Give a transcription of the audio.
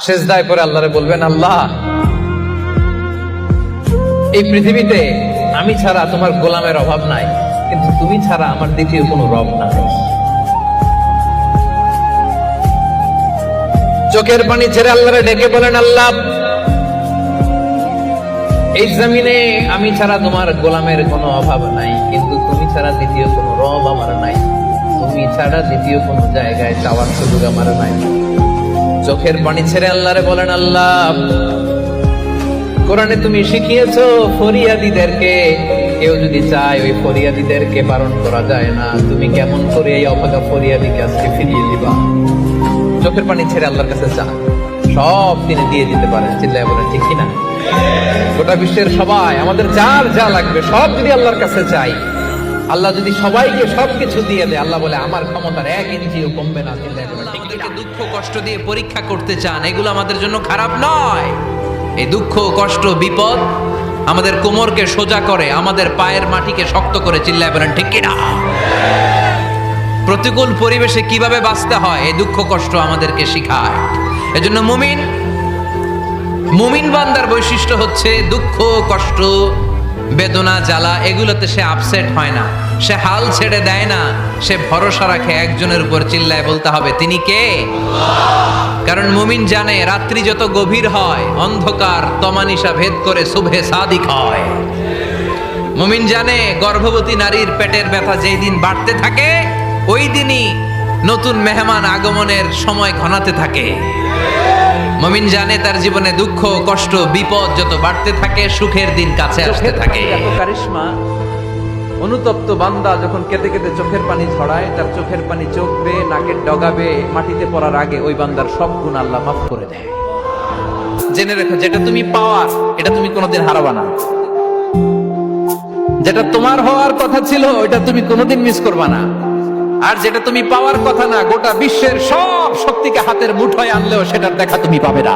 সিজদায় পড়ে আল্লাহরে বলবেন, আল্লাহ এই পৃথিবীতে আমি ছাড়া তোমার গোলামের অভাব নাই, কিন্তু তুমি ছাড়া আমার দ্বিতীয় কোনো রব নাই। চোখের পানি ছেড়ে আল্লাহরে ডেকে বলেন, আল্লাহ এই জমিনে আমি ছাড়া তোমার গোলামের কোনো অভাব নাই, কিন্তু তুমি ছাড়া দ্বিতীয় কোনো রব আমার নাই, তুমি ছাড়া দ্বিতীয় কোনো জায়গায় চাওয়ার সুযোগ আমার নাই। চোখের পানি ছেড়ে আল্লাহরে বলেন, আল্লাহ কোরআনে তুমি শিখিয়েছো ফরিয়াদীদেরকে কেউ যদি চায় ওই ফরিয়াদীদেরকে বারণ করা যায় না, তুমি কেমন করে এই অভাগা ফরিয়াদীকে আজকে ফিরিয়ে দিবা। চোখের পানি ছেড়ে আল্লাহর কাছে চা, সব তিনি দিয়ে দিতে পারেন। চিল্লায় বলেন ঠিক কিনা? গোটা বিশ্বের সবাই আমাদের যার যা লাগবে সব যদি আল্লাহর কাছে চাই, আল্লাহ যদি সবাইকে সবকিছু দিয়ে দেয়, আল্লাহ বলে আমার ক্ষমতার 1 ইঞ্চিও কমবে না। চিল্লায় বলেন ঠিক কিনা? দুঃখ কষ্ট দিয়ে পরীক্ষা করতে চান, এগুলো আমাদের জন্য খারাপ নয়। এই দুঃখ কষ্ট বিপদ আমাদের কোমরকে সোজা করে, আমাদের পায়ের মাটিকে শক্ত করে। চিল্লায় বলেন ঠিক কিনা? প্রতিকূল পরিবেশে কিভাবে বাঁচতে হয় এই দুঃখ কষ্ট আমাদেরকে শিখায়। এজন্য মুমিন বান্দার বৈশিষ্ট্য হচ্ছে দুঃখ কষ্ট বেদনা জ্বালা এগুলোতে সে আপসেট হয় না, সে হাল ছেড়ে দেয় না, সে ভরসা রাখে একজনের উপর। চিল্লায় বলতে হবে তিনি কে? কারণ মুমিন জানে রাত্রি যত গভীর হয় অন্ধকার তমানিসা ভেদ করে শুভে সাদিক হয়। মুমিন জানে গর্ভবতী নারীর পেটের ব্যথা যেই দিন বাড়তে থাকে ওই দিনই নতুন মেহমান আগমনের সময় ঘনাতে থাকে। মুমিন জানে তার জীবনে দুঃখ কষ্ট বিপদ যত বাড়তে থাকে সুখের দিন কাছে আসতে থাকে। এত কারিশমা, অনুতপ্ত বান্দা যখন কেঁদে কেঁদে চোখের পানি ঝরায়, তার চোখের পানি চোখ বেয়ে নাকের ডগাবে মাটিতে পড়ার আগে ওই বান্দার সব গুণ আল্লাহ মাফ করে দেয়। জেনে রেখো, যেটা তুমি পাওয়ার এটা তুমি কোনোদিন হারাবা না। যেটা তোমার হওয়ার কথা ছিল ওইটা তুমি কোনোদিন মিস করবা না। আর যেটা তুমি পাওয়ার কথা না, গোটা বিশ্বের সব শক্তিকে হাতের মুঠোয় আনলেও সেটার দেখা তুমি পাবে না।